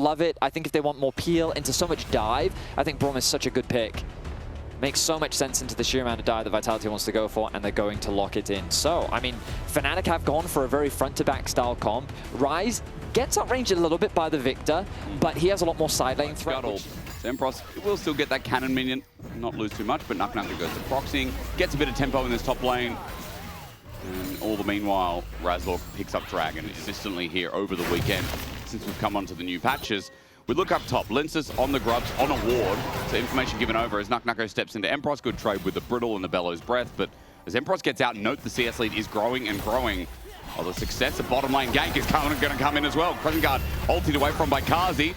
love it. I think if they want more peel into so much dive, I think Braum is such a good pick. Makes so much sense into the sheer amount of dive that Vitality wants to go for, and they're going to lock it in. So, I mean, Fnatic have gone for a very front-to-back style comp. Ryze gets outranged a little bit by the Victor, but he has a lot more side lane threat. Esports will still get that cannon minion, not lose too much, but Nuck goes to proxying, gets a bit of tempo in this top lane. And all the meanwhile, Razork picks up Dragon consistently here over the weekend since we've come onto the new patches. We look up top, Linces on the grubs, on a ward, so information given over as Nuck steps into Esports. Good trade with the Brittle and the Bellows Breath, but as Esports gets out, note the CS lead is growing and growing. Well, the success of bottom lane gank is going to come in as well. Crescent Guard ulted away from by Kaza.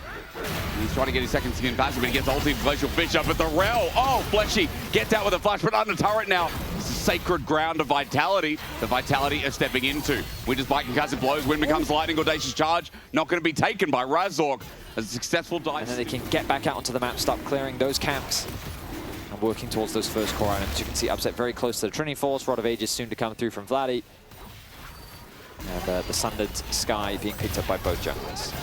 He's trying to get his second skin passive, but he gets ulted Glacial Fish up at the rail. Oh, Fleshy gets out with a flash, but under turret now. This is sacred ground of Vitality. The Vitality are stepping into. Winter's Bite concussive blows. Wind becomes lightning. Audacious charge. Not going to be taken by Razork as a successful dive. And then they can get back out onto the map, start clearing those camps and working towards those first core items. You can see Upset very close to the Trinity Force. Rod of Ages soon to come through from Vladdy. And the Sundered Sky being picked up by both junglers.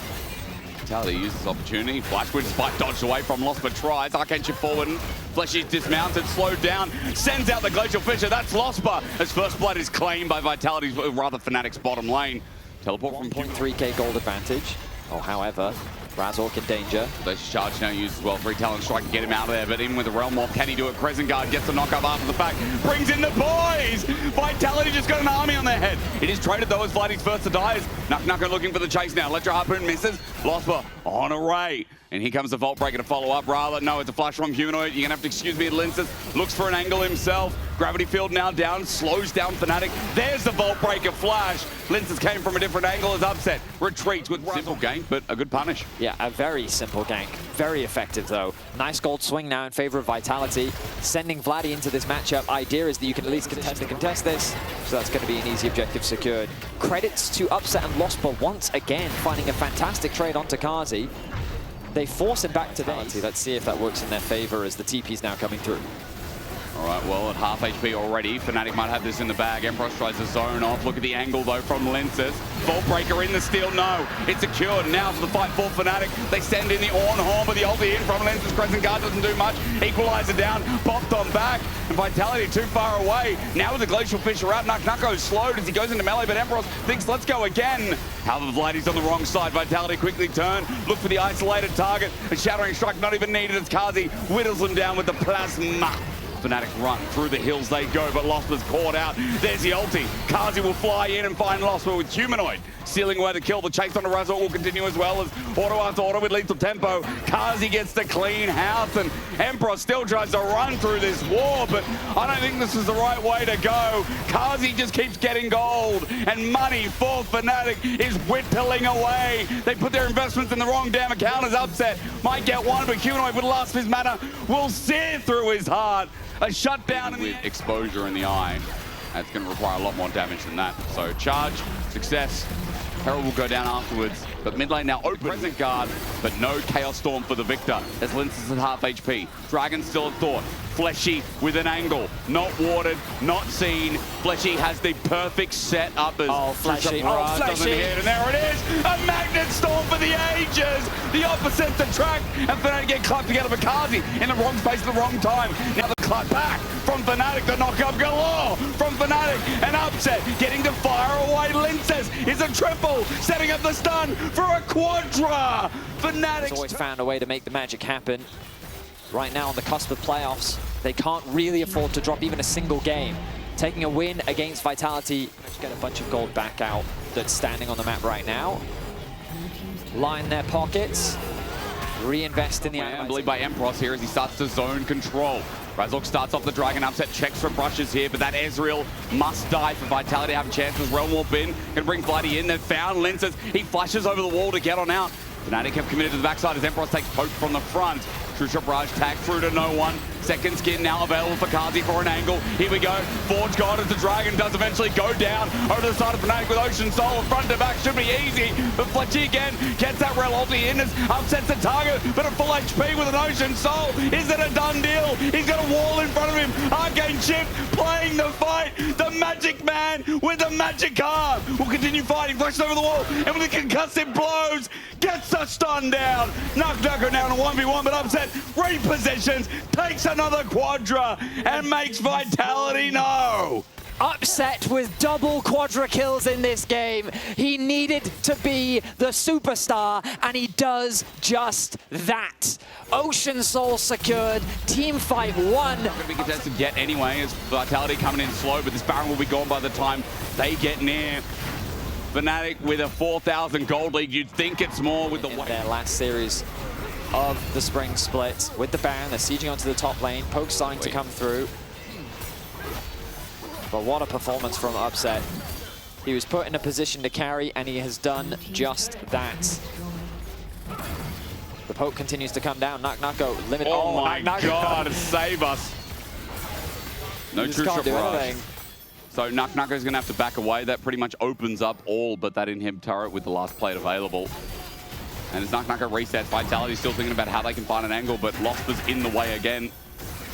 Vitality uses this opportunity. Flashwind Spike dodged away from Lost, but tries. Arcane shift forward. Fleshy's dismounted, slowed down, sends out the Glacial Fisher. That's Lospa as first blood is claimed by Vitality's, rather Fnatic's bottom lane. Teleport from 1.3k gold advantage. Oh, however, Razork in danger. This charge now used as well. 3 talent strike to get him out of there, but in with the Realm Walk, can he do it? Crescent Guard gets the knock-up after the fact, brings in the boys! Vitality just got an army on their head. It is traded though as Vladdy's first to die. Nuck looking for the chase now. Electro Harpoon misses. Lospa on a ray. And here comes the Vault Breaker to follow up. Rather, no, it's a flash from Humanoid. You're going to have to excuse me, Linces looks for an angle himself. Gravity Field now down, slows down Fnatic. There's the Vault Breaker flash. Linces came from a different angle as Upset. Retreats with simple gank, but a good punish. Yeah, a very simple gank. Very effective, though. Nice gold swing now in favor of Vitality. Sending Vladdy into this matchup. Idea is that you can at least contest this. So that's going to be an easy objective secured. Credits to Upset and Lospa once again, finding a fantastic trade onto Kaza. They force him back to base. Let's see if that works in their favor as the TP's now coming through. All right, well, at half HP already, Fnatic might have this in the bag. Esports tries to zone off. Look at the angle, though, from Linces. Vault Breaker in the steal, no. It's secured. Now for the fight for Fnatic. They send in the Ornhorn, but the ulti in from Linces. Crescent Guard doesn't do much. Equalizer down, popped on back. And Vitality too far away. Now with the Glacial Fisher out, Nuck goes slowed as he goes into melee, but Esports thinks, let's go again. However, Vladdy's on the wrong side. Vitality quickly turn, look for the isolated target. A Shattering Strike not even needed as Kaza whittles them down with the Plasma. Fnatic run through the hills they go, but Lospa's caught out. There's the ulti. Kaza will fly in and find Lospa with Humanoid. Sealing away the kill. The chase on the Razork will continue as well as auto after auto with lethal tempo. Kaza gets the clean house, and Esports still tries to run through this war, but I don't think this is the right way to go. Kaza just keeps getting gold, and money for Fnatic is whittling away. They put their investments in the wrong damn account as Upset. Might get one, but Humanoid with last of his mana will sear through his heart. A shutdown with exposure in the eye. That's going to require a lot more damage than that. So charge, success. Herald will go down afterwards, but mid lane now open. Crescent Guard, but no Chaos Storm for the Victor as Linces at half HP. Dragon still at Thought. Fleshy with an angle, not warded, not seen. Fleshy has the perfect setup as Fleshy doesn't hit, and there it is, a Magnet Storm for the ages. The opposite to track, and Fnatic get clapped together for Kaza in the wrong space at the wrong time. Now the clap back from Fnatic, the knock-up galore from Fnatic, and Upset getting to fire away. Linces is a triple, setting up the stun for a quadra. Fnatic's always found a way to make the magic happen. Right now on the cusp of playoffs, they can't really afford to drop even a single game. Taking a win against Vitality, get a bunch of gold back out that's standing on the map right now. Line their pockets, reinvest in the I believe by Esports here as he starts to zone control. Razork starts off the Dragon. Upset checks for brushes here, but that Ezreal must die for Vitality to have a chance as Realm Warp in. Gonna bring Vladdy in, they've found Linces. He flashes over the wall to get on out. Fnatic have committed to the backside as Esports takes poke from the front. True Shot Barrage tag through to no one. Second skin now available for Kaza for an angle. Here we go. Forge God as the Dragon does eventually go down over the side of Fnatic with Ocean Soul. Front to back should be easy. But Fletchy again gets that rel ulti in, upsets the target, but a full HP with an Ocean Soul. Is it a done deal? He's got a wall in front of him. Arcane Shift playing the fight. The Magic Man with the Magic Arm will continue fighting. Flashes over the wall, and with the concussive blows, gets the stun down. Nuck now in a 1v1, but upset repositions, takes another quadra, and makes Vitality no. Upset with double quadra kills in this game. He needed to be the superstar, and he does just that. Ocean Soul secured, team fight 1. Not going to be contested yet anyway, as Vitality coming in slow, but this Baron will be gone by the time they get near. Fnatic with a 4,000 gold lead. You'd think it's more with the way. Their last series of the spring split with the Baron. They're sieging onto the top lane. Poke's starting to come through. But what a performance from Upset. He was put in a position to carry, and he has done just that. The Poke continues to come down. Go limit. Oh my God, save us. No true shot rush. So Nuck is going to have to back away. That pretty much opens up all but that inhib turret with the last plate available. And as Nuck resets, Vitality's still thinking about how they can find an angle, but Lost was in the way again.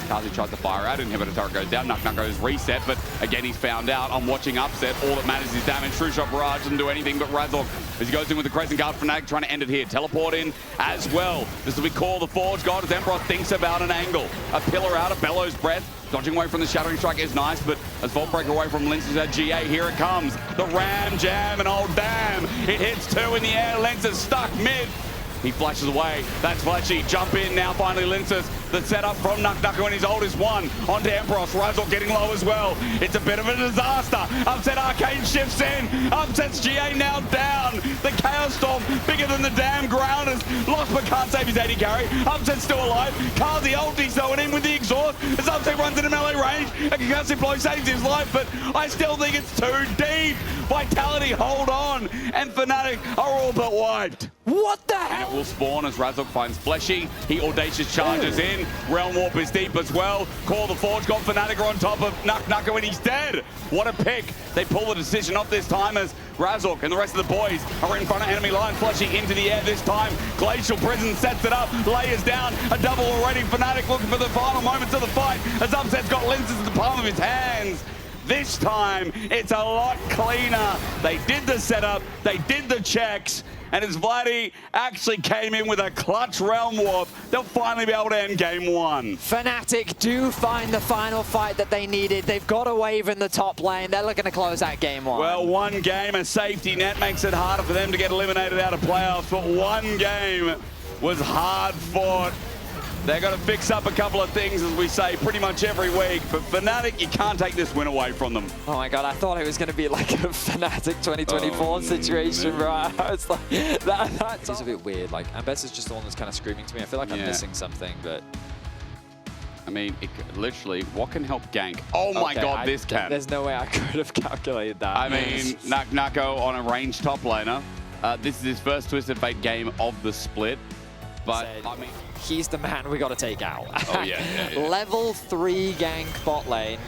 Kaza tries to fire out, inhibitor turret goes down, Nuck goes reset, but again he's found out. I'm watching Upset, all that matters is damage. True Shot Barrage doesn't do anything, but Razork, as he goes in with the Crescent Guard, Fnatic trying to end it here. Teleport in as well. This will be called the Forge God as Emperor thinks about an angle. A pillar out of Bellow's Breath. Dodging away from the Shattering Strike is nice, but as Vault Breaker away from Lince's at GA, here it comes. The Ram Jam, and oh damn, it hits 2 in the air. Lince is stuck mid. He flashes away. That's Fletchy. Jump in now, finally Lince's. The setup from Nuck when his ult is 1. Onto Emperors. Razork getting low as well. It's a bit of a disaster. Upset Arcane shifts in. Upsets GA now down. The Chaos Storm, bigger than the damn grounders. Lost but can't save his 80 carry. Upset's still alive. Kaza ulti's throwing in with the exhaust. As Upset runs into melee range. A concussive blow saves his life, but I still think it's too deep. Vitality hold on, and Fnatic are all but wiped. What the hell? And it will spawn as Razork finds Fleshy. He audacious charges in. Realm Warp is deep as well. Call the Forge God. Fnatic are on top of Nuck and he's dead. What a pick. They pull the decision off this time as Razork and the rest of the boys are in front of enemy line. Fleshy into the air this time. Glacial Prison sets it up. Layers down. A double already. Fnatic looking for the final moments of the fight as Upset's got Lince's in the palm of his hands. This time, it's a lot cleaner. They did the setup, they did the checks, and as Vladdy actually came in with a clutch Realm Warp, they'll finally be able to end game 1. Fnatic do find the final fight that they needed. They've got a wave in the top lane. They're looking to close out game 1. Well, one game, a safety net makes it harder for them to get eliminated out of playoffs, but one game was hard fought. They've got to fix up a couple of things, as we say, pretty much every week. But Fnatic, you can't take this win away from them. Oh my God, I thought it was going to be like a Fnatic 2024 situation, bro. I was like, that's a bit weird. Like, Ambess is just the one that's kind of screaming to me. I feel like I'm missing something, but... I mean, literally, what can help gank? Oh my God, this can. There's no way I could have calculated that. I mean, Nucko on a ranged top laner. This is his first Twisted Fate game of the split. But, I mean... He's the man we got to take out. Oh, yeah. Level 3 gank bot lane.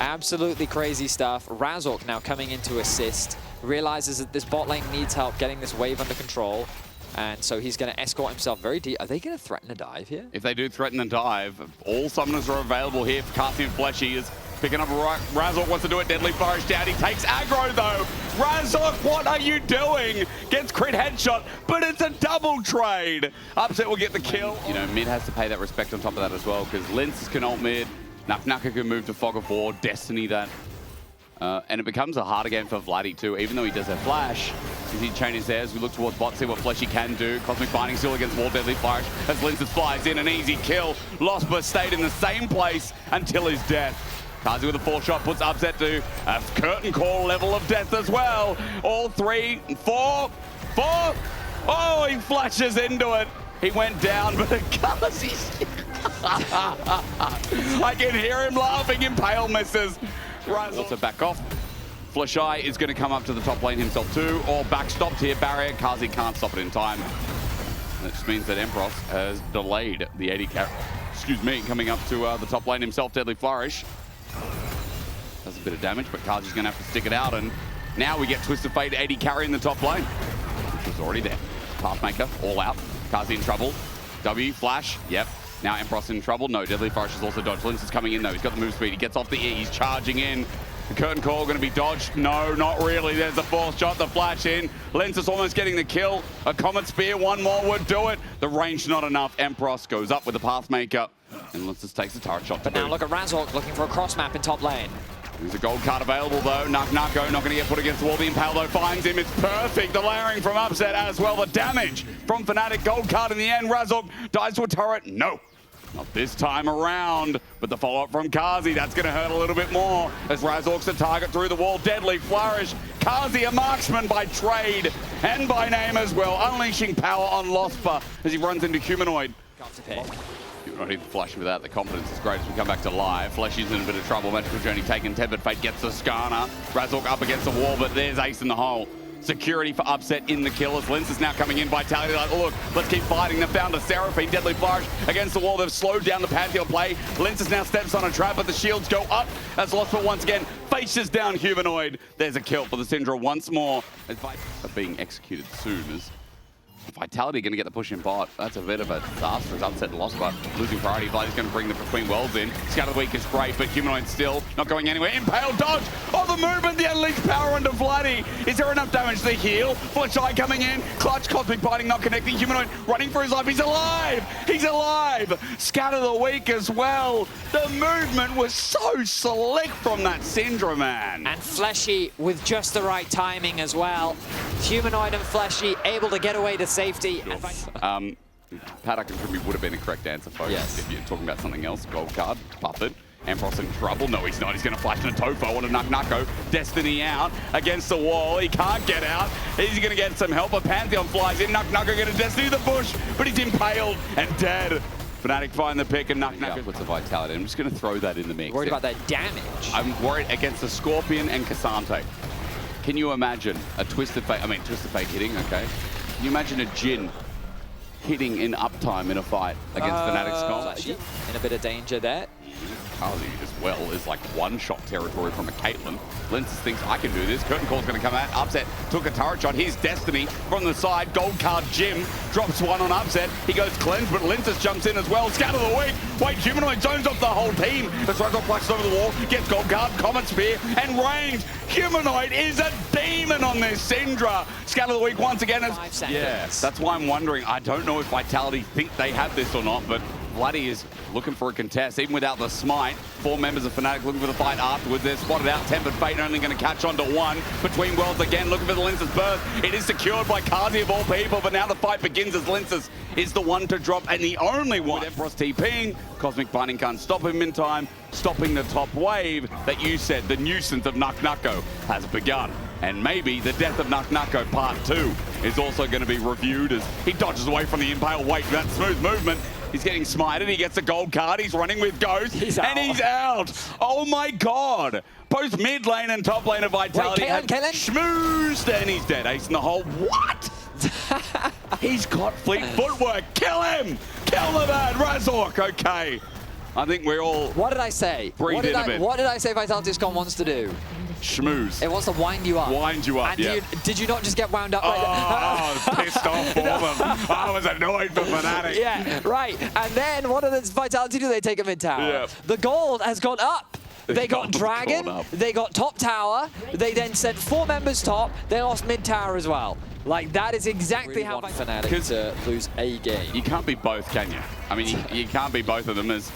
Absolutely crazy stuff. Razork now coming in to assist. Realizes that this bot lane needs help getting this wave under control. And so he's going to escort himself very deep. Are they going to threaten a dive here? If they do threaten a dive, all summoners are available here for Kaza and Fleshy. Is picking up Razork wants to do it. Deadly Flourish down. He takes aggro though. Razork, what are you doing? Gets crit headshot, but it's a double trade. Upset will get the kill. You know, mid has to pay that respect on top of that as well, because Lince can ult mid. Nuck can move to Fog of War, Destiny that. And it becomes a harder game for Vladdy too, even though he does have flash. As he changes there as we look towards bot, see what Fleshy can do. Cosmic Binding still against Wall, Deadly Flourish as Lince flies in, an easy kill. Lost but stayed in the same place until his death. Kaza with a 4-shot puts Upset to a curtain call level of death as well. All 3, 4. Oh, he flashes into it. He went down, but Kaza, I can hear him laughing. Impale misses. Also back off. Fleshy is going to come up to the top lane himself too, or backstopped here. Barrier, Kaza can't stop it in time. That just means that Emperors has delayed the 80 carry. excuse me, coming up to the top lane himself, Deadly Flourish. Does a bit of damage, but Kaza's going to have to stick it out, and now we get Twisted Fate AD carry in the top lane, which was already there. Pathmaker, all out. Kaza in trouble. W, flash, yep. Now Emperor's in trouble. No, Deadly Flourish is also dodged. Lince is coming in though. He's got the move speed. He gets off the E. He's charging in. The curtain call going to be dodged. No, not really. There's the fourth shot. The flash in. Lince is almost getting the kill. A Comet Spear. One more would do it. The range not enough. Emperor's goes up with the Pathmaker. And Lince takes the turret shot. But now look at Razork looking for a cross map in top lane. There's a gold card available though. Nako not going to get put against the wall. The Impale though finds him. It's perfect. The layering from Upset as well. The damage from Fnatic. Gold card in the end. Razork dies to a turret. No. Not this time around, but the follow-up from Kazi, that's going to hurt a little bit more as Razork's a target through the wall. Deadly Flourish. Kazi a marksman by trade and by name as well, unleashing power on Lospa as he runs into Humanoid. Humanoid even flashing without the confidence is great as we come back to live. Fleshy's in a bit of trouble. Magical Journey taken. Tempered Fate gets the Skarner. Razork up against the wall, but there's Ace in the hole. Security for Upset in the kill as Lince is now coming in. Vitality like, oh, look, let's keep fighting. They've found a Seraphine. Deadly Flourish against the wall. They've slowed down the Pantheon play. Lince now steps on a trap, but the shields go up as Lospa once again faces down Humanoid. There's a kill for the Syndra once more. As being executed soon as Vitality going to get the push in bot. That's a bit of a disaster as Upset lost, but losing priority. Vladdy's going to bring the Between Worlds in. Scout of the Week is great, but Humanoid still not going anywhere. Impale dodge! Oh, the movement! The unleashed power onto Vladdy! Is there enough damage to heal? Flasheye coming in. Clutch, Cosmic Biting not connecting. Humanoid running for his life. He's alive! He's alive! Scout of the Week as well. The movement was so slick from that Syndra, man. And Fleshy with just the right timing as well. Humanoid and Fleshy able to get away to safety. Paddock and Trimby would have been a correct answer, folks. Yes. If you're talking about something else. Gold card, Puppet. Emperor's in trouble. No, he's not. He's going to flash into Tofo. Want to knock Nako. Destiny out against the wall. He can't get out. He's going to get some help. A Pantheon flies in. Nako get a Destiny to the bush, but he's impaled and dead. Fnatic find the pick and Nako puts a Vitality. I'm just going to throw that in the mix. Worried about that damage. I'm worried against the Scorpion and Cassante. Can you imagine a Twisted Fate? I mean, Twisted Fate hitting, okay. Can you imagine a Jhin hitting in uptime in a fight against Fnatic's comp? In a bit of danger there. Kazi as well is like one-shot territory from a Caitlyn. Lince thinks, I can do this. Curtain Call's going to come out. Upset took a turret shot. Here's Destiny from the side. Gold card Jim drops one on Upset. He goes cleanse, but Lince jumps in as well. Scout of the Week. Wait, Humanoid zones off the whole team. The Razork flashes over the wall. Gets gold card, Comet Spear, and range. Humanoid is a demon on this Syndra. Scout of the Week once again. Yes, that's why I'm wondering. I don't know if Vitality think they have this or not, but Vladdy is looking for a contest, even without the smite. 4 members of Fnatic looking for the fight afterwards. They're spotted out. Tempered Fate only going to catch on to one. Between Worlds again, looking for the Lince's burst. It is secured by Kazi of all people, but now the fight begins as Lince's is the one to drop and the only one. With Emperor's TPing, Cosmic Binding can't stop him in time, stopping the top wave that you said, the nuisance of Nako has begun. And maybe the death of Nako Part 2 is also going to be reviewed as he dodges away from the Impale. Wait, that smooth movement. He's getting smited. He gets a gold card. He's running with Ghost. He's out. Oh my God. Both mid lane and top lane of Vitality have schmoozed, and he's dead. Ace in the hole. What? He's got fleet footwork. Kill him. Kill the man. Razork. Okay. I think we're all. What did I say? What did I say VitalityScom wants to do? Schmooze. It wants to wind you up. Wind you up, and did you not just get wound up? I was pissed off for them. I was annoyed for Fnatic. Yeah, right. And then what does Vitality do? They take a mid-tower. Yeah. The gold has gone up. They got Dragon, they got top tower, they then sent 4 members top, they lost mid-tower as well. Like, that is exactly how Fnatic to lose a game. You can't be both, can you? I mean, you can't be both of them as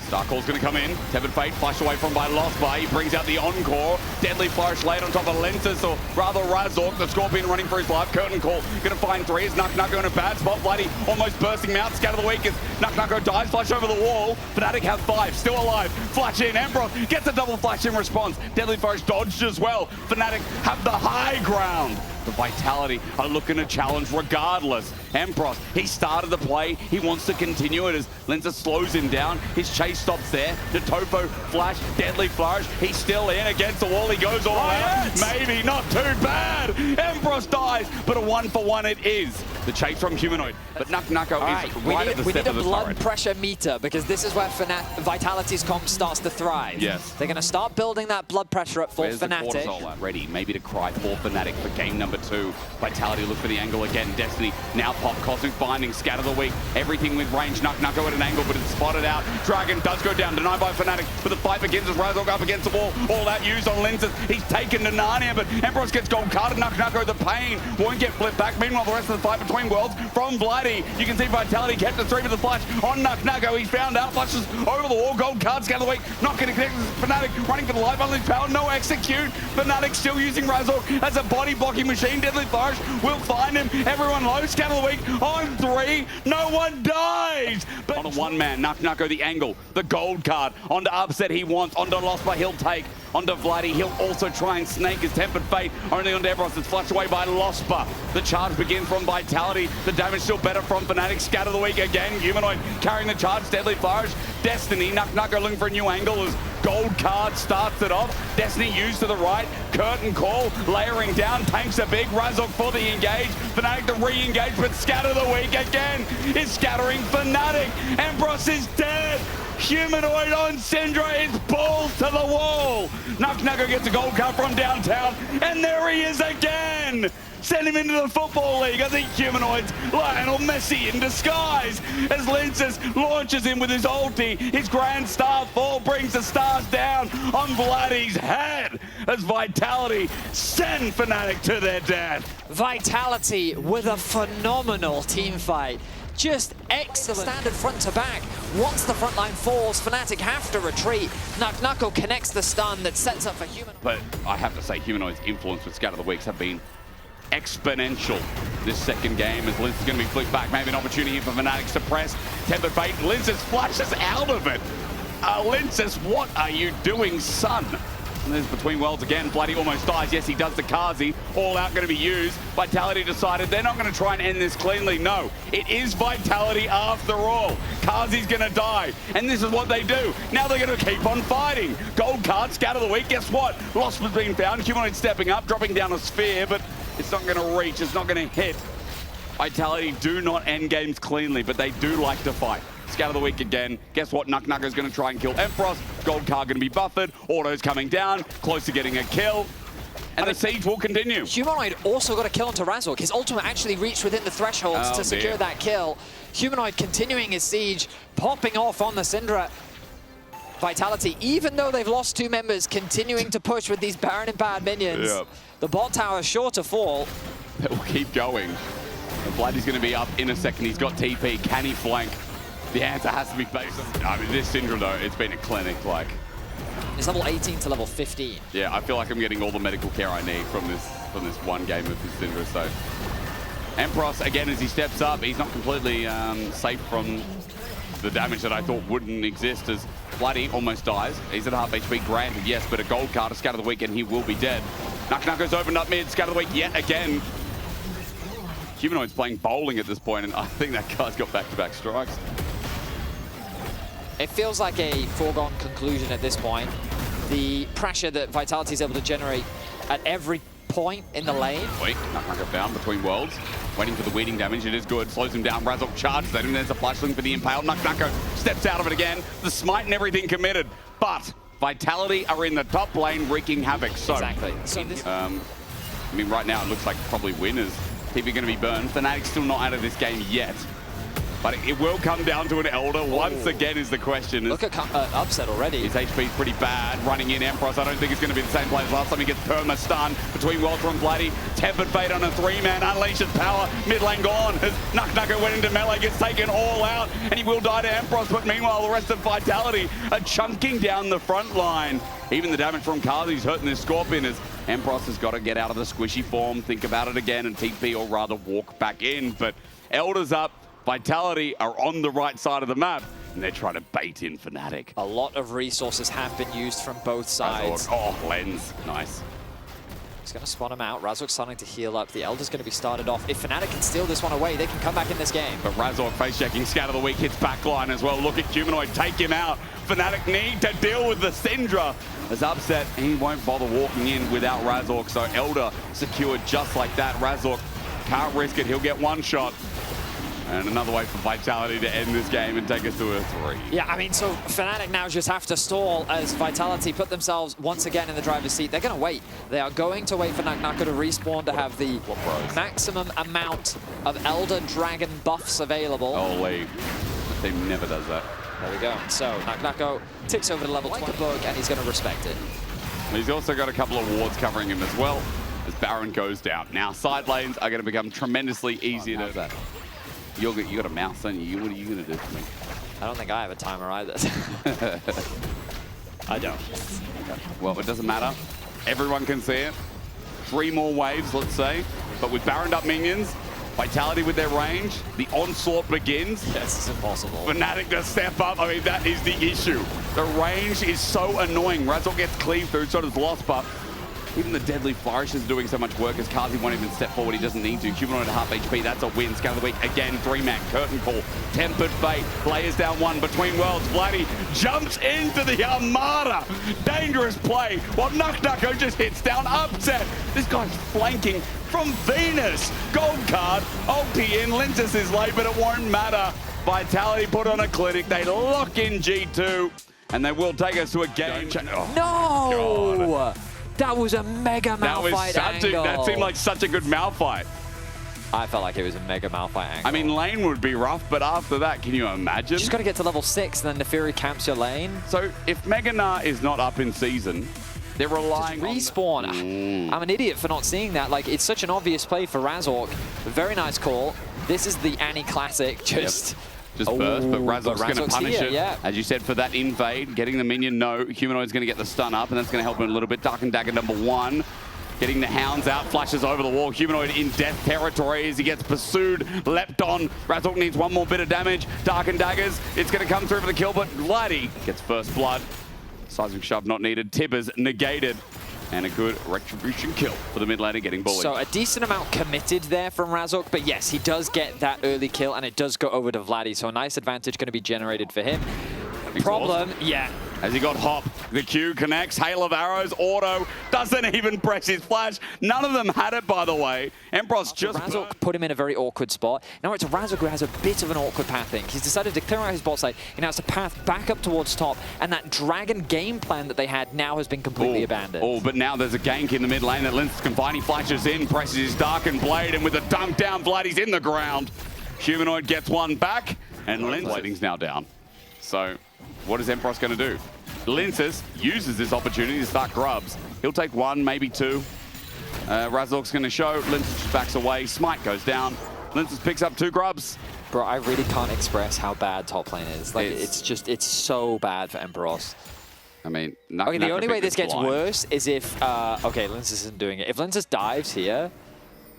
Starcall's going to come in. Tempered Fate flashed away from by Lospa. He brings out the Encore. Deadly Flourish laid on top of Lentis, or rather Razork. The Scorpion running for his life. Curtain Call going to find 3. Is Nako in a bad spot. Vladdy almost bursting him out. Scout of the Week as Nako dies. Flash over the wall. Fnatic have 5. Still alive. Flash in. Emperor gets a double flash in response. Deadly Flourish dodged as well. Fnatic have the high ground. But Vitality are looking to challenge regardless. Empross, he started the play. He wants to continue it as Lenza slows him down. His chase stops there. The Topo flash, deadly flourish. He's still in against the wall. He goes all out. Maybe not too bad. Empross dies, but a 1-for-1 it is. The chase from Humanoid. But Nucko is right at the step of the blood turret. pressure meter, because this is where Vitality's comp starts to thrive. Yes. They're going to start building that blood pressure up for Where's Fnatic. The cortisol ready, maybe to cry for Fnatic for game number 2. Vitality look for the angle again. Destiny now pop, Cosmic Binding, scatter the weak. Everything with range. Nucko at an angle, but it's spotted out. Dragon does go down, denied by Fnatic, but the fight begins as Razork up against the wall. All that used on lenses. He's taken to Narnia, but Empross gets gold carded. Nucko, the pain won't get flipped back. Meanwhile, the rest of the fight between worlds from Bloody. You can see Vitality kept the 3 with the flash on Nucko. He's found out, flashes over the wall. Gold card, scatter the weak. Not going to connect with Fnatic. Running for the life, unleashed power, no execute. Fnatic still using Razork as a body blocking machine. Deadly flourish will find him. Everyone low, scatter the weak on 3. No one dies. But on a one-man, Nucko the angle, the gold card. Onto Upset he wants, onto Lospa he'll take. Onto Vladdy, he'll also try and snake his Tempered Fate. Only onto Empross, it's flushed away by Lospa. The charge begins from Vitality. The damage still better from Fnatic. Scatter the weak again. Humanoid carrying the charge. Deadly flourish. Destiny, Nucko looking for a new angle as gold card starts it off. Destiny used to the right. Curtain call, layering down. Tanks are big. Razork for the engage. Fnatic to re-engage, but scatter the weak again. Is scattering Fnatic. Empross is dead. Humanoid on Syndra is balls to the wall. Nucko gets a gold card from downtown, and there he is again. Send him into the Football League. I think Humanoid's Lionel Messi in disguise as Lenses launches him with his ulti. His Grand Star fall brings the stars down on Vladdy's head as Vitality send Fnatic to their death. Vitality with a phenomenal team fight. Just excellent. Standard front to back. Once the front line falls, Fnatic have to retreat. Nucko connects the stun that sets up for Humanoid. But I have to say, Humanoid's influence with Scatter the Weeks have been exponential this second game as Linz is going to be flicked back. Maybe an opportunity here for Fnatic to press. Tempered Fate, Linz flashes out of it. Linz, what are you doing, son? And there's Between Worlds again. Bloody almost dies. Yes, he does the Kazi. All out going to be used. Vitality decided they're not going to try and end this cleanly. No, it is Vitality after all. Kazi's going to die. And this is what they do. Now they're going to keep on fighting. Gold card, Scatter the week. Guess what? Lost has been found. Humanoid stepping up, dropping down a sphere, but it's not going to reach. It's not going to hit. Vitality do not end games cleanly, but they do like to fight. Scatter the week again. Guess what? Nucko is going to try and kill Empross. Gold card going to be buffered. Auto's coming down. Close to getting a kill. And the siege will continue. Humanoid also got a kill onto Razork. His ultimate actually reached within the thresholds to secure that kill. Humanoid continuing his siege, popping off on the Syndra. Vitality, even though they've lost 2 members, continuing to push with these Baron and Bad minions. Yep. The bot tower is sure to fall. It will keep going. And Vladdy's going to be up in a second. He's got TP. Can he flank? The answer has to be based on... I mean, this Syndra, though, it's been a clinic, like... It's level 18 to level 15. Yeah, I feel like I'm getting all the medical care I need from this one game of this Syndra, so... Empross, again, as he steps up, he's not completely safe from the damage that I thought wouldn't exist, as Vladdy almost dies. He's at half HP, granted, yes, but a gold card to Scatter the Week, and he will be dead. Nucko's opened up mid, Scatter the Week yet again. Humanoid's playing bowling at this point, and I think that guy's got back-to-back strikes. It feels like a foregone conclusion at this point. The pressure that Vitality is able to generate at every point in the lane. Wait, Nucko found Between Worlds. Waiting for the weeding damage, it is good. Slows him down, Razork charges at him, there's a flash link for the Impale. Nucko steps out of it again. The smite and everything committed. But Vitality are in the top lane wreaking havoc. So, exactly. So this I mean, right now it looks like probably winners. TP going to be burned. Fnatic's still not out of this game yet. But it will come down to an Elder once again is the question. Look at Upset already. His HP is pretty bad. Running in Empross, I don't think it's going to be the same play as last time. He gets perma stun Between Worlds from Vladdy. Tempered Fate on a 3-man, unleashes power. Mid lane gone as Nucko went into melee, gets taken all out, and he will die to Empross. But meanwhile, the rest of Vitality are chunking down the front line. Even the damage from Kazi's hurting this Scorpion as Empross has got to get out of the squishy form, think about it again, and TP or rather walk back in. But Elder's up. Vitality are on the right side of the map, and they're trying to bait in Fnatic. A lot of resources have been used from both sides. Oh, Lens. Nice. He's going to spot him out. Razork's starting to heal up. The Elder's going to be started off. If Fnatic can steal this one away, they can come back in this game. But Razork face checking, scat of the week, hits backline as well. Look at Humanoid, take him out. Fnatic need to deal with the Syndra. As upset, he won't bother walking in without Razork, so Elder secured just like that. Razork can't risk it, he'll get one shot. And another way for Vitality to end this game and take us to a 3. Yeah, I mean, so Fnatic now just have to stall as Vitality put themselves once again in the driver's seat. They're going to wait. They are going to wait for NaKaNaKa to respawn to have the maximum amount of Elder Dragon buffs available. Holy, the team never does that. There we go. So NaKaNaKa ticks over to level 20 bug, and he's going to respect it. He's also got a couple of wards covering him as well as Baron goes down. Now, side lanes are going to become tremendously easier to... that? You got a mouse, don't you? What are you going to do for me? I don't think I have a timer either. I don't. Well, it doesn't matter. Everyone can see it. 3 more waves, let's say. But with Baroned up minions, Vitality with their range, the onslaught begins. Yes, it's impossible. Fnatic to step up. I mean, that is the issue. The range is so annoying. Razork gets cleaved through, so does Lost, but even the Deadly Flourish is doing so much work as Kaza won't even step forward. He doesn't need to. Humanoid at half HP. That's a win. Scout of the week again. 3-man curtain call. Tempered Fate. Players down 1 between worlds. Vladdy jumps into the Armada. Dangerous play. While NaKaNaKa just hits down. Upset. This guy's flanking from Venus. Gold card. Ulti in. Lintus is late, but it won't matter. Vitality put on a clinic. They lock in G2. And they will take us to a game. Oh, no! God. That was a mega Malphite angle. That seemed like such a good Malphite. I felt like it was a mega Malphite angle. I mean, lane would be rough, but after that, can you imagine? You just got to get to level 6, and then Nefiri camps your lane. So if NaKaNaKa is not up in season, they're relying just respawn. on... I'm an idiot for not seeing that. Like, it's such an obvious play for Razork. Very nice call. This is the Annie classic. Just burst, but Razork's going to punish it. Yeah. As you said, for that invade, getting the minion, no. Humanoid's going to get the stun up, and that's going to help him a little bit. Dark and Dagger number 1. Getting the hounds out, flashes over the wall. Humanoid in death territory as he gets pursued, leapt on. Razork needs 1 more bit of damage. Dark and Daggers, it's going to come through for the kill, but Vladdy gets first blood. Seismic shove not needed. Tibbers negated. And a good retribution kill for the mid laner getting bullied. So a decent amount committed there from Razork, but yes, he does get that early kill, and it does go over to Vladdy, so a nice advantage going to be generated for him. Problem, yeah. As he got Hop, the Q connects, hail of arrows, auto, doesn't even press his flash. None of them had it, by the way. Emperor's just... Razork put him in a very awkward spot. Now it's Razork who has a bit of an awkward pathing. He's decided to clear out his bot side. He now has to path back up towards top, and that Dragon game plan that they had now has been completely abandoned. Oh, but now there's a gank in the mid lane that Linus can find. He flashes in, presses his Darkened Blade, and with a dunk down, Vladdy's in the ground. Humanoid gets 1 back, and Linus' lighting's now down. So, what is Emperor's going to do? Lintus uses this opportunity to start grubs. He'll take 1, maybe 2. Razork's going to show. Lintus just backs away. Smite goes down. Lintus picks up 2 grubs. Bro, I really can't express how bad top lane is. Like, it's so bad for Emperos. I mean, okay, the only way this gets worse is if, okay, Lintus isn't doing it. If Lintus dives here,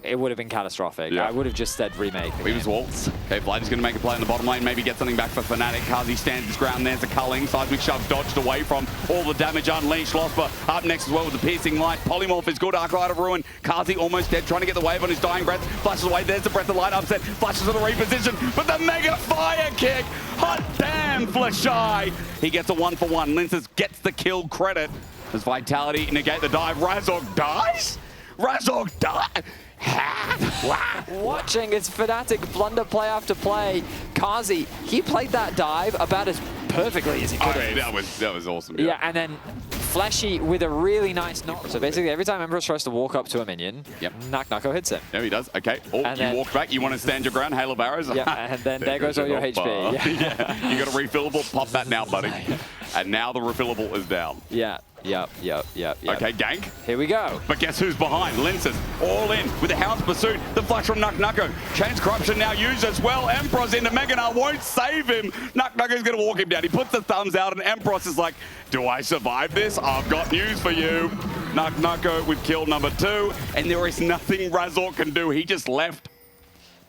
it would have been catastrophic. Yeah. I would have just said remake. He was waltz. Okay, Vladdy's going to make a play in the bottom lane, maybe get something back for Fnatic. Kazi stands his ground, there's a culling. Seismic shove dodged away from all the damage unleashed. Losper up next as well with the piercing light. Polymorph is good, Arclight of Ruin. Kazi almost dead, trying to get the wave on his dying breath. Flashes away, there's the breath of light upset. Flashes on the reposition, but the mega fire kick. Hot damn, Flashai. He gets a 1-for-1. Lintus gets the kill credit as Vitality negate the dive. Razork dies? Razork dies? Watching as Fnatic blunder play after play. Kazi, he played that dive about as perfectly as he could have. That was awesome. Yeah, and then Fleshy with a really nice knock. So basically, every time Emperor tries to walk up to a minion, NaKaNaKa hits him. Yeah, he does. Okay. Oh, and you walk back. You want to stand your ground. Hail of arrows. Yeah, and then there goes all your HP. Yeah. You got a refillable. Pop that now, buddy. And now the refillable is down. Yeah. Yep. Okay, gank. Here we go. But guess who's behind? Linsus, all in with the Hound's Pursuit. The flash from NaKaNaKa. Chains Corruption now used as well. Emperor's into NaKaNaKa, won't save him. NaKaNaKa's going to walk him down. He puts the thumbs out, and Emperor's is like, do I survive this? I've got news for you. NaKaNaKa with kill number 2, and there is nothing Razork can do. He just left.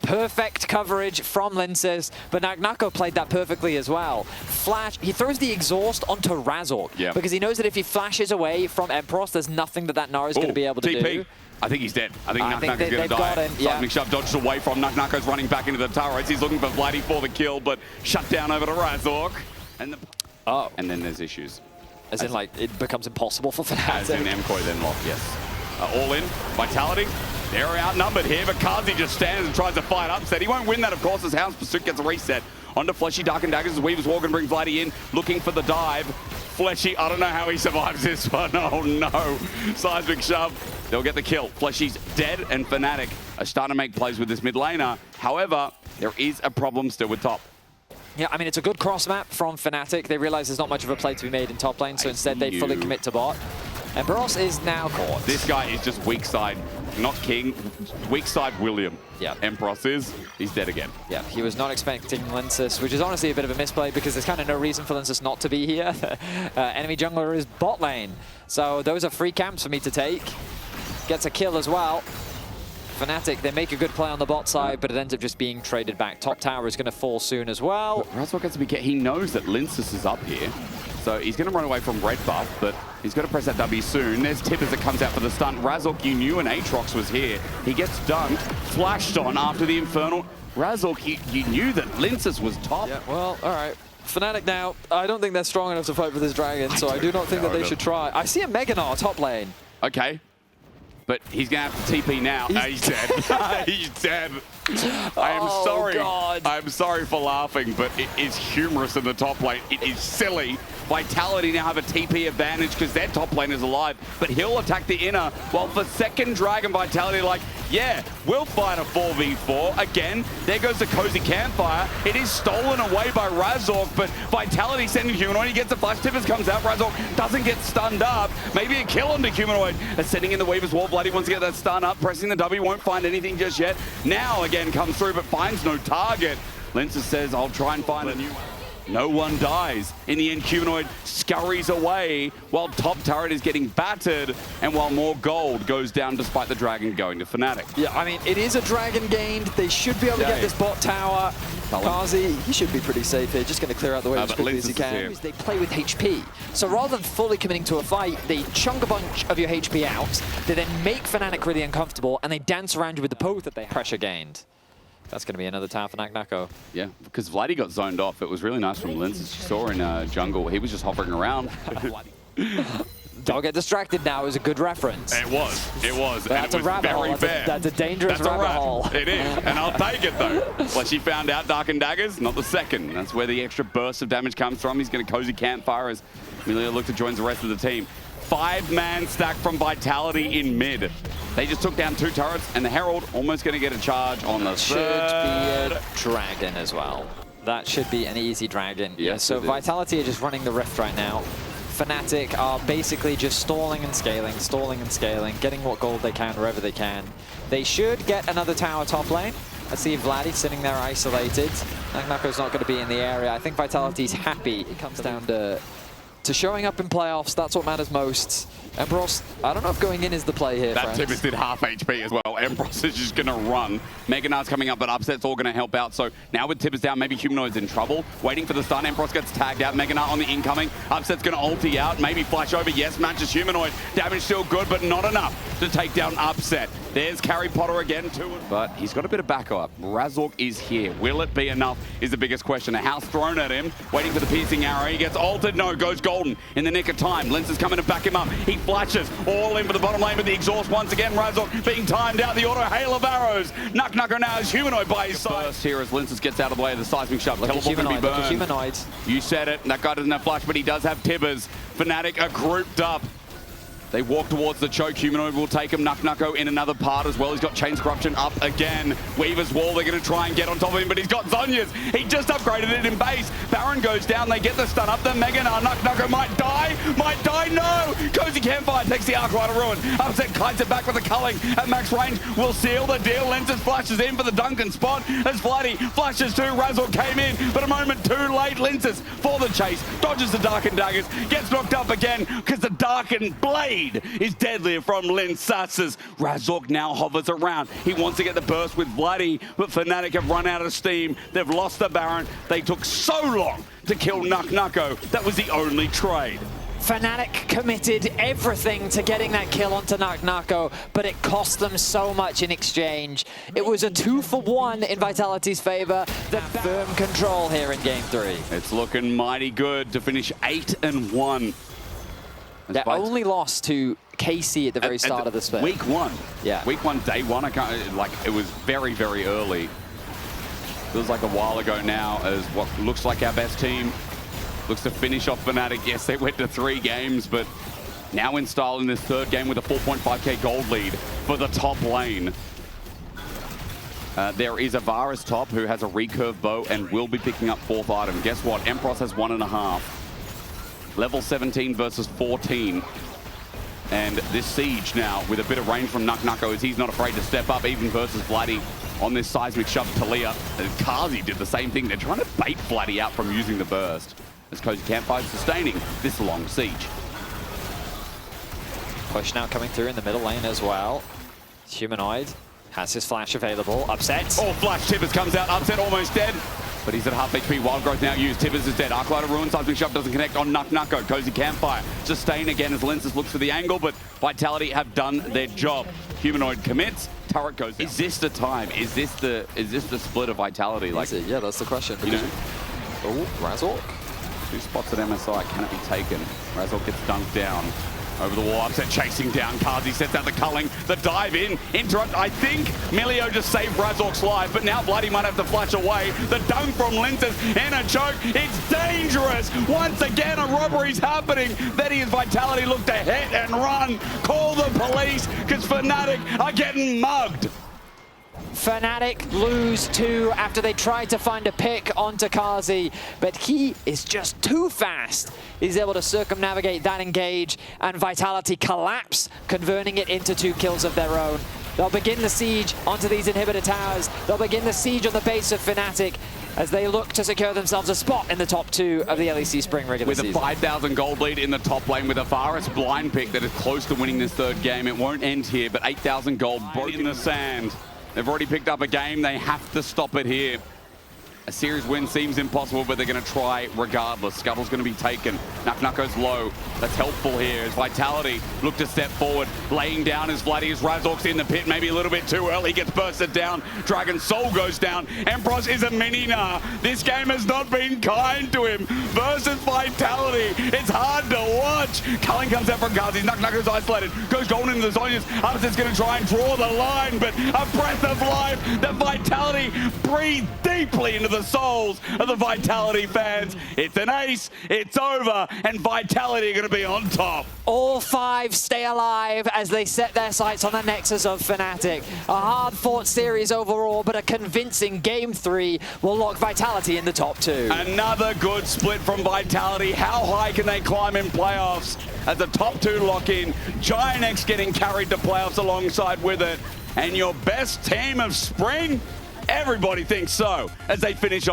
Perfect coverage from Linces, but Nagnako played that perfectly as well. Flash, he throws the exhaust onto Razork because he knows that if he flashes away from Emperos, there's nothing that Nara is going to be able to do. I think he's dead. I think Nagnaka's going to die. Got him, Seismic Shove dodged away from Nagnaka's running back into the turrets. He's looking for Vladdy for the kill, but shut down over to Razork. And then there's issues. As in, like, it becomes impossible for Fnatic. As in MCoy then lock, yes. All in, Vitality. They're outnumbered here, but Kaza just stands and tries to fight upset. He won't win that, of course, as Hound's Pursuit gets a reset. Onto Fleshy, Dark and Daggers as Weaver's War going to bring Vladdy in, looking for the dive. Fleshy, I don't know how he survives this one. Oh no. Seismic Shove. They'll get the kill. Fleshy's dead, and Fnatic are starting to make plays with this mid laner. However, there is a problem still with top. Yeah, I mean, it's a good cross map from Fnatic. They realize there's not much of a play to be made in top lane, so instead they fully commit to bot. And Emperos is now caught. This guy is just weak side, not King, weak side William. Yeah. Emperos is, he's dead again. Yeah, he was not expecting Linces, which is honestly a bit of a misplay because there's kind of no reason for Linces not to be here. Enemy jungler is bot lane. So those are free camps for me to take. Gets a kill as well. Fnatic, they make a good play on the bot side, but it ends up just being traded back. Top tower is going to fall soon as well. Razork gets to be he knows that Linces is up here, so he's going to run away from red buff, but he's going to press that W soon. There's Tibbers that comes out for the stun. Razork, you knew an Aatrox was here. He gets dunked, flashed on after the Infernal. Razork, you knew that Linces was top. Yeah, well, all right. Fnatic now, I don't think they're strong enough to fight for this dragon, so I do not think that they should try. I see a Meganar top lane. Okay. But he's going to have to TP now. He's dead. He's dead. I am sorry. God. I'm sorry for laughing, but it is humorous in the top lane. It is silly. Vitality now have a TP advantage because their top lane is alive, but he'll attack the inner. While for second Dragon, Vitality like, yeah, we'll fight a 4v4. Again, there goes the Cozy Campfire. It is stolen away by Razork, but Vitality sending Humanoid. He gets a flash. Tippers comes out. Razork doesn't get stunned up. Maybe a kill onto Humanoid. Sending in the Weaver's Wall. Bloody wants to get that stun up. Pressing the W. Won't find anything just yet. Now again comes through, but finds no target. Linces says, I'll try and find a new one. No one dies. In the end, Humanoid scurries away while top turret is getting battered and while more gold goes down despite the dragon going to Fnatic. Yeah, I mean, it is a dragon gained. They should be able to get this bot tower. Kazi, he should be pretty safe here. Just going to clear out the way as quickly as he can. They play with HP. So rather than fully committing to a fight, they chunk a bunch of your HP out. They then make Fnatic really uncomfortable and they dance around you with the poke that they have. Pressure gained. That's going to be another tower for Nagnako. Yeah, because Vladdy got zoned off. It was really nice from Linces. You saw in jungle, he was just hovering around. Don't get distracted now. It was a good reference. It was. It was. That's a rabbit hole. That's a dangerous rabbit hole. It is. And I'll take it, though. Well, she found out Dark and Daggers, not the second. That's where the extra burst of damage comes from. He's going to Cozy Campfire as Amelia look to join the rest of the team. 5-man stack from Vitality in mid. They just took down 2 turrets, and the Herald almost going to get a charge on the should be a dragon as well. That should be an easy dragon. Yes, so Vitality are just running the Rift right now. Fnatic are basically just stalling and scaling, getting what gold they can wherever they can. They should get another tower top lane. I see Vladdy sitting there isolated. Nagnako's not going to be in the area. I think Vitality's happy. It comes down to showing up in playoffs. That's what matters most. Emperos, I don't know if going in is the play here, That Tibbers did half HP as well. Emperos is just going to run. Meganar's coming up, but Upset's all going to help out. So now with Tibbers down, maybe Humanoid's in trouble. Waiting for the stun. Emperos gets tagged out. Meganar on the incoming. Upset's going to ulti out. Maybe flash over. Yes, matches Humanoid. Damage still good, but not enough to take down Upset. There's Carry Potter again, too. But he's got a bit of backup. Razork is here. Will it be enough is the biggest question. A house thrown at him. Waiting for the piercing arrow. He gets ulted. No, goes golden in the nick of time. Linces coming to back him up. He flashes all in for the bottom lane, but the exhaust once again. Razork being timed out. The auto hail of arrows. Nagnako now is Humanoid by his side. First here as Linces gets out of the way of the seismic shove. Teleport going to be burned. Humanoid. You said it. That guy doesn't have flash, but he does have Tibbers. Fnatic are grouped up. They walk towards the choke. Humanoid will take him. Nagnako in another part as well. He's got Chains Corruption up again. Weaver's Wall, they're going to try and get on top of him, but he's got Zhonya's. He just upgraded it in base. Baron goes down. They get the stun up. The Meganar. Nagnako might die. No! Cozy Campfire takes the Arc Rider Ruin. Upset kites it back with the culling at max range. Will seal the deal. Linces flashes in for the Duncan spot as Vladdy flashes too. Razork came in, but a moment too late. Linces for the chase. Dodges the Dark and Daggers. Gets knocked up again because the Dark and Blade speed is deadlier from Linsas's. Razork now hovers around. He wants to get the burst with Bloody, but Fnatic have run out of steam. They've lost the Baron. They took so long to kill Nuko. That was the only trade. Fnatic committed everything to getting that kill onto Nuko, but it cost them so much in exchange. It was a 2-for-1 in Vitality's favor. The firm control here in Game 3. It's looking mighty good to finish 8-1. They only lost to KC at the very start of the split. Week 1. Yeah. Week 1, day 1. I can't, like, it was very, very early. Feels like a while ago now, as what looks like our best team looks to finish off Fnatic. Yes, they went to 3 games, but now in style in this 3rd game with a 4.5k gold lead for the top lane. There is a Varus top who has a recurve bow and will be picking up 4th item. Guess what? Empross has 1.5. Level 17 versus 14. And this Siege now with a bit of range from Nuko as he's not afraid to step up even versus Vladdy on this seismic shove to Talia. And Kazi did the same thing. They're trying to bait Vladdy out from using the burst as Cozy Campfire is sustaining this long siege. Push now coming through in the middle lane as well. Humanoid has his flash available. Upset. Oh, flash. Tibbers comes out. Upset almost dead. But he's at half HP. Wild Growth now used. Tibbers is dead. Arclighter ruins. Seismic Shove doesn't connect on Nuko. Cozy Campfire. Sustain again as Lenses looks for the angle, but Vitality have done their job. Humanoid commits. Turret goes down. Is this the time? Is this the split of Vitality? Like, yeah, that's the question. You know? Oh, Razork. 2 spots at MSI. Can it be taken? Razork gets dunked down. Over the wall, Upset chasing down. Kazi sets out the culling, the dive in, interrupt. I think Milio just saved Razork's life, but now Bloody might have to flash away. The dunk from Linton and a choke. It's dangerous. Once again, a robbery's happening. Then his Vitality look to hit and run. Call the police, because Fnatic are getting mugged. Fnatic lose 2 after they tried to find a pick onto Kazi, but he is just too fast. He's able to circumnavigate that engage, and Vitality collapse, converting it into 2 kills of their own. They'll begin the siege onto these inhibitor towers. They'll begin the siege on the base of Fnatic as they look to secure themselves a spot in the top 2 of the LEC Spring regular season. With a 5,000 gold lead in the top lane with a Varus blind pick that is close to winning this 3rd game. It won't end here, but 8,000 gold broken in the sand. They've already picked up a game. They have to stop it here. A series win seems impossible, but they're going to try regardless. Scuttle's going to be taken. Nuko's low. That's helpful here as Vitality look to step forward. Laying down as Vladdy as Razork's in the pit. Maybe a little bit too early. Gets bursted down. Dragon Soul goes down. Empross is a mini-nah. This game has not been kind to him. Versus Vitality. It's hard to watch. Culling comes out from Kazi. Nuko's isolated. Goes golden into the Zonias. Upset's going to try and draw the line, but a breath of life that Vitality breathe deeply into the souls of the Vitality fans. It's an ace, it's over, and Vitality are going to be on top. All 5 stay alive as they set their sights on the nexus of Fnatic. A hard-fought series overall, but a convincing Game 3 will lock Vitality in the top 2. Another good split from Vitality. How high can they climb in playoffs as the top 2 lock in? Giant X getting carried to playoffs alongside with it. And your best team of spring? Everybody thinks so as they finish off.